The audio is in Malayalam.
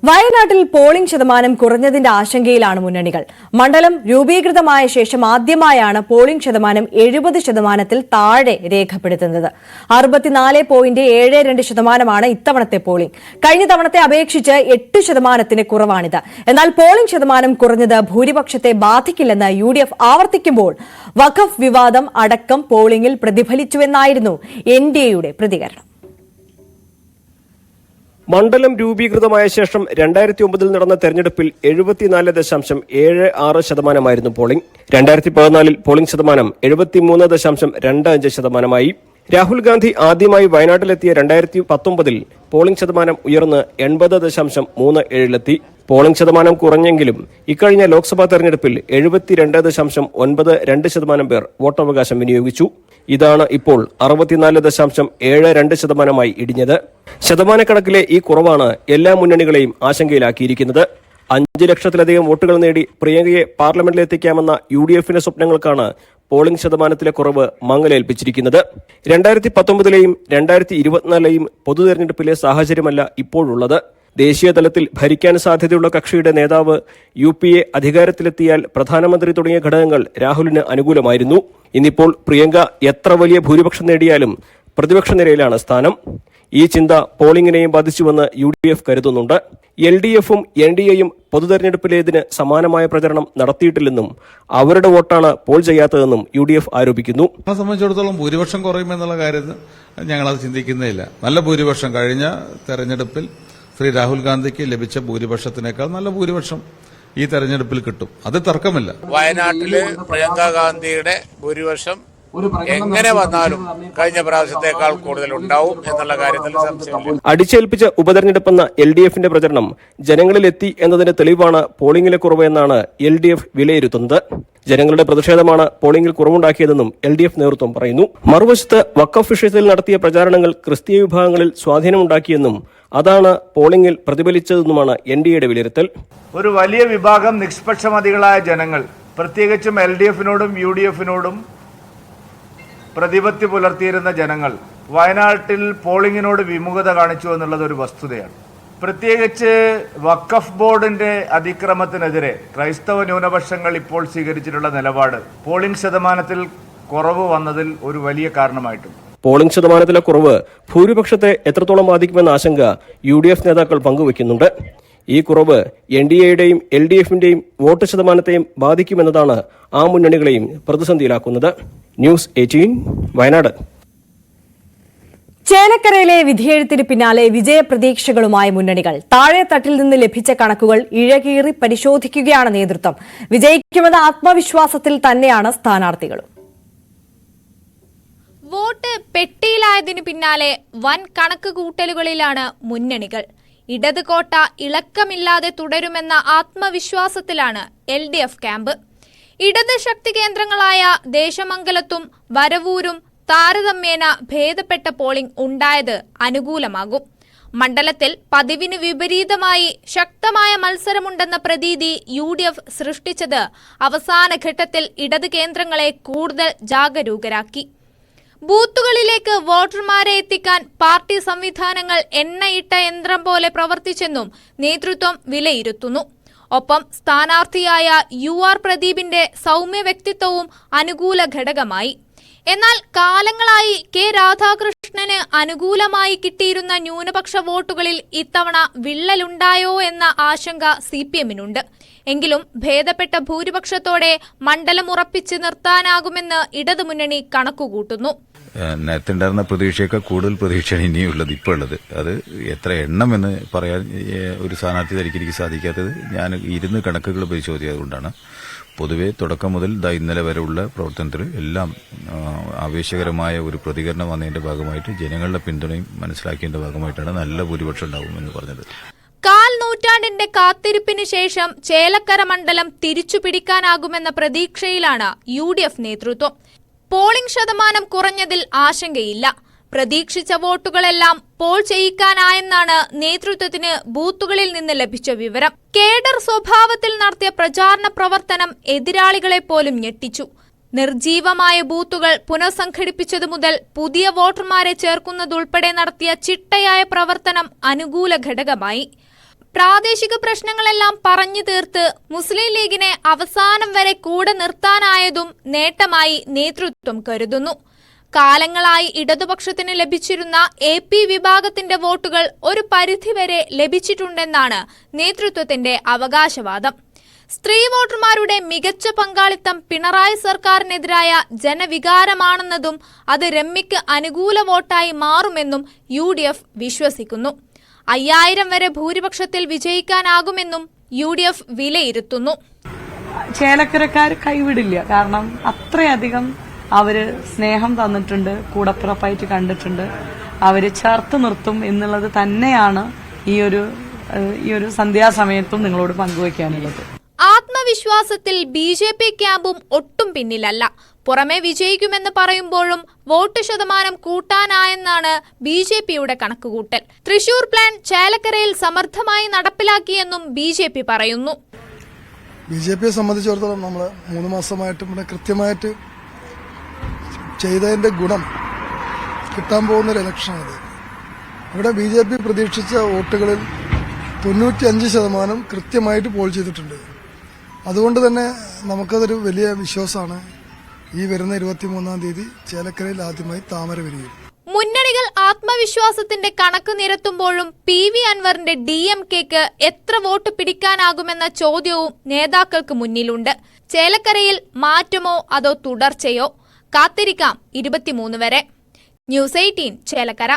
വയനാട്ടിൽ പോളിംഗ് ശതമാനം കുറഞ്ഞതിന്റെ ആശങ്കയിലാണ് മുന്നണികൾ. മണ്ഡലം രൂപീകൃതമായ ശേഷം ആദ്യമായാണ് പോളിംഗ് ശതമാനം 70% താഴെ രേഖപ്പെടുത്തുന്നത്. 64.72% ഇത്തവണത്തെ പോളിംഗ്. കഴിഞ്ഞ തവണത്തെ അപേക്ഷിച്ച് 8% കുറവാണിത്. എന്നാൽ പോളിംഗ് ശതമാനം കുറഞ്ഞത് ഭൂരിപക്ഷത്തെ ബാധിക്കില്ലെന്ന് UDF ആവർത്തിക്കുമ്പോൾ വഖഫ് വിവാദം അടക്കം പോളിംഗിൽ പ്രതിഫലിച്ചുവെന്നായിരുന്നു NDAയുടെ പ്രതികരണം. മണ്ഡലം രൂപീകൃതമായ ശേഷം 2009 നടന്ന തെരഞ്ഞെടുപ്പിൽ 74.76% പോളിംഗ്. 2014 പോളിംഗ് ശതമാനം 73.25%. രാഹുൽ ഗാന്ധി ആദ്യമായി വയനാട്ടിലെത്തിയ 2019 പോളിംഗ് ശതമാനം ഉയർന്ന് 80.37 പോളിംഗ് ശതമാനം കുറഞ്ഞെങ്കിലും ഇക്കഴിഞ്ഞ ലോക്സഭാ തെരഞ്ഞെടുപ്പിൽ 72.92% പേർ വോട്ടവകാശം വിനിയോഗിച്ചു. ഇതാണ് ഇപ്പോൾ 64.72% ഇടിഞ്ഞത്. ശതമാനക്കണക്കിലെ ഈ കുറവാണ് എല്ലാ മുന്നണികളെയും ആശങ്കയിലാക്കിയിരിക്കുന്നത്. 5 ലക്ഷത്തിലധികം വോട്ടുകൾ നേടി പ്രിയങ്കയെ പാർലമെന്റിലെത്തിക്കാമെന്ന UDFന്റെ സ്വപ്നങ്ങൾക്കാണ് പോളിംഗ് ശതമാനത്തിലെ കുറവ് മങ്ങലേൽപ്പിച്ചിരിക്കുന്നത്. 2019 2024 പൊതുതെരഞ്ഞെടുപ്പിലെ സാഹചര്യമല്ല ഇപ്പോഴുള്ളത്. ദേശീയ തലത്തിൽ ഭരിക്കാൻ സാധ്യതയുള്ള കക്ഷിയുടെ നേതാവ് UPA അധികാരത്തിലെത്തിയാൽ പ്രധാനമന്ത്രി തുടങ്ങിയ ഘടകങ്ങൾ രാഹുലിന് അനുകൂലമായിരുന്നു. ഇന്നിപ്പോൾ പ്രിയങ്ക എത്ര വലിയ ഭൂരിപക്ഷം നേടിയാലും പ്രതിപക്ഷ നിരയിലാണ് സ്ഥാനം. ഈ ചിന്ത പോളിംഗിനെയും ബാധിച്ചുവെന്ന് UDF കരുതുന്നുണ്ട്. LDFും NDAയും പൊതുതെരഞ്ഞെടുപ്പിലേതിന് സമാനമായ പ്രചരണം നടത്തിയിട്ടില്ലെന്നും അവരുടെ വോട്ടാണ് പോൾ ചെയ്യാത്തതെന്നും UDF ആരോപിക്കുന്നു. സംബന്ധിച്ചിടത്തോളം ഭൂരിപക്ഷം കുറയുമെന്നുള്ള കാര്യത്തിൽ ഞങ്ങളത് ചിന്തിക്കുന്നേയില്ല. നല്ല ഭൂരിപക്ഷം കഴിഞ്ഞ തെരഞ്ഞെടുപ്പിൽ ശ്രീ രാഹുൽ ഗാന്ധിക്ക് ലഭിച്ച ഭൂരിപക്ഷത്തിനേക്കാൾ നല്ല ഭൂരിപക്ഷം ഈ തെരഞ്ഞെടുപ്പിൽ കിട്ടും. അത് തർക്കമില്ല. വയനാട്ടില് പ്രിയങ്ക ഗാന്ധിയുടെ ഭൂരിപക്ഷം എങ്ങനെ വന്നാലും കഴിഞ്ഞ പ്രാവശ്യത്തേക്കാൾ കൂടുതൽ ഉണ്ടാവും എന്നുള്ള കാര്യത്തിൽ സംശയമില്ല. അടിച്ചേൽപ്പിച്ച ഉപതെരഞ്ഞെടുപ്പെന്ന LDFന്റെ പ്രചരണം ജനങ്ങളിലെത്തി എന്നതിന്റെ തെളിവാണ് പോളിംഗിലെ കുറവ് എന്നാണ് LDF വിലയിരുത്തുന്നത്. ജനങ്ങളുടെ പ്രതിഷേധമാണ് പോളിംഗിൽ കുറവുണ്ടാക്കിയതെന്നും LDF നേതൃത്വം പറയുന്നു. മറുവശത്ത് വഖഫ് വിഷയത്തിൽ നടത്തിയ പ്രചാരണങ്ങൾ ക്രിസ്തീയ വിഭാഗങ്ങളിൽ സ്വാധീനമുണ്ടാക്കിയെന്നും അതാണ് പോളിംഗിൽ പ്രതിഫലിച്ചതെന്നുമാണ് NDAയുടെ വിലയിരുത്തൽ. ഒരു വലിയ വിഭാഗം നിഷ്പക്ഷമതികളായ ജനങ്ങൾ, പ്രത്യേകിച്ചും LDFനോടും UDFനോടും പ്രതിപത്തി പുലർത്തിയിരുന്ന ജനങ്ങൾ വയനാട്ടിൽ പോളിംഗിനോട് വിമുഖത കാണിച്ചു എന്നുള്ളത് ഒരു വസ്തുതയാണ്. പ്രത്യേകിച്ച് വഖഫ് ബോർഡിന്റെ അതിക്രമത്തിനെതിരെ ക്രൈസ്തവ ന്യൂനപക്ഷങ്ങൾ ഇപ്പോൾ സ്വീകരിച്ചിട്ടുള്ള നിലപാട് പോളിംഗ് ശതമാനത്തിൽ കുറവ് വന്നതിൽ ഒരു വലിയ കാരണമായിട്ടുണ്ട്. പോളിംഗ് ശതമാനത്തിലെ കുറവ് ഭൂരിപക്ഷത്തെ എത്രത്തോളം ബാധിക്കുമെന്ന ആശങ്ക UDF നേതാക്കൾ പങ്കുവയ്ക്കുന്നുണ്ട്. ഈ കുറവ് NDAയുടെയും LDFന്റെയും വോട്ട് ശതമാനത്തെയും ബാധിക്കുമെന്നതാണ് ആ മുന്നണികളെയും പ്രതിസന്ധിയിലാക്കുന്നത്. ന്യൂസ് 18 വയനാട്. ചേലക്കരയിലെ വിധിയെഴുത്തിന് പിന്നാലെ വിജയപ്രതീക്ഷകളുമായ മുന്നണികൾ. താഴെത്തട്ടിൽ നിന്ന് ലഭിച്ച കണക്കുകൾ ഇഴകീറി പരിശോധിക്കുകയാണ് നേതൃത്വം. വിജയിക്കുമെന്ന ആത്മവിശ്വാസത്തിൽ തന്നെയാണ് സ്ഥാനാർത്ഥികളും. വോട്ട് പെട്ടിയിലായതിനു പിന്നാലെ വൻ കണക്ക് കൂട്ടലുകളിലാണ് മുന്നണികൾ. ഇടത് കോട്ട ഇളക്കമില്ലാതെ തുടരുമെന്ന ആത്മവിശ്വാസത്തിലാണ് LDF ക്യാമ്പ്. ഇടത് ശക്തി കേന്ദ്രങ്ങളായ ദേശമംഗലത്തും വരവൂരും താരതമ്യേന ഭേദപ്പെട്ട പോളിംഗ് ഉണ്ടായത് അനുകൂലമാകും. മണ്ഡലത്തിൽ പതിവിന് വിപരീതമായി ശക്തമായ മത്സരമുണ്ടെന്ന പ്രതീതി UDF സൃഷ്ടിച്ചത് അവസാന ഘട്ടത്തിൽ ഇടത് കേന്ദ്രങ്ങളെ കൂടുതൽ ജാഗരൂകരാക്കി. ബൂത്തുകളിലേക്ക് വോട്ടർമാരെ എത്തിക്കാൻ പാർട്ടി സംവിധാനങ്ങൾ എണ്ണയിട്ട യന്ത്രം പോലെ പ്രവർത്തിച്ചെന്നും നേതൃത്വം വിലയിരുത്തുന്നു. ഒപ്പം സ്ഥാനാർത്ഥിയായ UR പ്രദീപിന്റെ സൗമ്യ വ്യക്തിത്വവും അനുകൂല ഘടകമായി. എന്നാൽ കാലങ്ങളായി K രാധാകൃഷ്ണന് അനുകൂലമായി കിട്ടിയിരുന്ന ന്യൂനപക്ഷ വോട്ടുകളിൽ ഇത്തവണ വിള്ളലുണ്ടായോ എന്ന ആശങ്ക CPMനുണ്ട്. എങ്കിലും ഭേദപ്പെട്ട ഭൂരിപക്ഷത്തോടെ മണ്ഡലം ഉറപ്പിച്ച് നിർത്താനാകുമെന്ന് ഇടതുമുന്നണി കണക്കുകൂട്ടുന്നു. നേരത്തെ ഉണ്ടായിരുന്ന പ്രതീക്ഷയൊക്കെ കൂടുതൽ പ്രതീക്ഷയാണ് ഇനിയുള്ളത്, ഇപ്പോൾ ഉള്ളത്. അത് എത്ര എണ്ണം എന്ന് പറയാൻ ഒരു സ്ഥാനാർത്ഥി എനിക്ക് സാധിക്കാത്തത് ഞാൻ ഇരുന്ന് കണക്കുകൾ പരിശോധിച്ചതുകൊണ്ടാണ്. പൊതുവെ തുടക്കം മുതൽ ഇന്നലെ വരെയുള്ള പ്രവർത്തനത്തിൽ എല്ലാം ആവേശകരമായ ഒരു പ്രതികരണം വന്നതിന്റെ ഭാഗമായിട്ട് ജനങ്ങളുടെ പിന്തുണയും മനസ്സിലാക്കിയതിന്റെ ഭാഗമായിട്ടാണ് നല്ല ഭൂരിപക്ഷം ഉണ്ടാകുമെന്ന് പറഞ്ഞത്. കാൽ നൂറ്റാണ്ടിന്റെ കാത്തിരിപ്പിന് ശേഷം ചേലക്കര മണ്ഡലം തിരിച്ചുപിടിക്കാനാകുമെന്ന പ്രതീക്ഷയിലാണ് UDF നേതൃത്വം. പോളിംഗ് ശതമാനം കുറഞ്ഞതിൽ ആശങ്കയില്ല. പ്രതീക്ഷിച്ച വോട്ടുകളെല്ലാം പോൾ ചെയ്യിക്കാനായെന്നാണ് നേതൃത്വത്തിന് ബൂത്തുകളിൽ നിന്ന് ലഭിച്ച വിവരം. കേഡർ സ്വഭാവത്തിൽ നടത്തിയ പ്രചാരണ പ്രവർത്തനം എതിരാളികളെ പോലും ഞെട്ടിച്ചു. നിർജീവമായ ബൂത്തുകൾ പുനഃസംഘടിപ്പിച്ചതു മുതൽ പുതിയ വോട്ടർമാരെ ചേർക്കുന്നതുൾപ്പെടെ നടത്തിയ ചിട്ടയായ പ്രവർത്തനം അനുകൂല ഘടകമായി. പ്രാദേശിക പ്രശ്നങ്ങളെല്ലാം പറഞ്ഞു തീർത്ത് മുസ്ലിം ലീഗിനെ അവസാനം വരെ കൂടെ നിർത്താനായതും നേട്ടമായി നേതൃത്വം കരുതുന്നു. കാലങ്ങളായി ഇടതുപക്ഷത്തിന് ലഭിച്ചിരുന്ന AP വിഭാഗത്തിന്റെ വോട്ടുകൾ ഒരു പരിധിവരെ ലഭിച്ചിട്ടുണ്ടെന്നാണ് നേതൃത്വത്തിന്റെ അവകാശവാദം. സ്ത്രീ വോട്ടർമാരുടെ മികച്ച പങ്കാളിത്തം പിണറായി സർക്കാരിനെതിരായ ജനവികാരമാണെന്നതും അത് രമ്യയ്ക്ക് അനുകൂല വോട്ടായി മാറുമെന്നും UDF വിശ്വസിക്കുന്നു. 5000 വരെ ഭൂരിപക്ഷത്തിൽ വിജയിക്കാനാകുമെന്നും UDF വിലയിരുത്തുന്നു. ചേലക്കരക്കാർ കൈവിടില്ല. കാരണം അത്രയധികം അവര് സ്നേഹം തന്നിട്ടുണ്ട്, കൂടപ്പിറപ്പായിട്ട് കണ്ടിട്ടുണ്ട്. അവര് ചേർത്ത് നിർത്തും എന്നുള്ളത് തന്നെയാണ് ഈ ഒരു സന്ധ്യാസമയത്തും നിങ്ങളോട് പങ്കുവയ്ക്കാനുള്ളത്. ആത്മവിശ്വാസത്തിൽ BJP ക്യാമ്പും ഒട്ടും പിന്നിലല്ല. പുറമെ വിജയിക്കുമെന്ന് പറയുമ്പോഴും വോട്ട് ശതമാനം കൂട്ടാനായെന്നാണ് BJPയുടെ കണക്കുകൂട്ടൽ. തൃശൂർ പ്ലാൻ ചേലക്കരയിൽ സമർത്ഥമായി നടപ്പിലാക്കിയെന്നും BJP പറയുന്നു. BJPയെ സംബന്ധിച്ചിടത്തോളം നമ്മൾ 3 മാസമായിട്ട് ഇവിടെ കൃത്യമായിട്ട് ചെയ്തതിന്റെ ഗുണം കിട്ടാൻ പോകുന്നൊരു ഇലക്ഷനാണിത്. ഇവിടെ BJP പ്രതീക്ഷിച്ച വോട്ടുകളിൽ 95% കൃത്യമായിട്ട് പോൾ ചെയ്തിട്ടുണ്ട്. അതുകൊണ്ട് തന്നെ നമുക്കതൊരു വലിയ വിശ്വാസമാണ്. ഈ വരുന്ന 23-ാം തീയതി ചേലക്കരയിൽ ആദ്യമായി താമര വരികയും. മുന്നണികൾ ആത്മവിശ്വാസത്തിന്റെ കണക്ക് നിരത്തുമ്പോഴും PV അൻവറിന്റെ DMKക്ക് എത്ര വോട്ട് പിടിക്കാനാകുമെന്ന ചോദ്യവും നേതാക്കൾക്ക് മുന്നിലുണ്ട്. ചേലക്കരയിൽ മാറ്റമോ അതോ തുടർച്ചയോ? കാത്തിരിക്കാം 23 വരെ. News 18 ചേലക്കര.